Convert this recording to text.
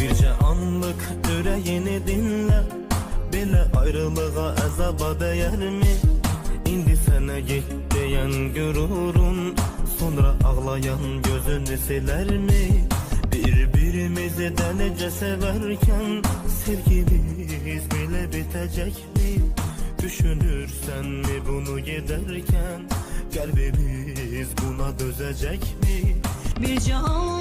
Birce anlık yüreğini dinle, belə ayrılığa əzaba dəyərmi? İndi sənə git deyən qürurun, sonra ağlayan gözünü silərmi? Bir-birimizi də necə sevərkən, sevgimiz belə bitəcəkmi? Düşünürsənmi bunu gedərkən, qəlbimiz buna dözəcəkmi? Bir can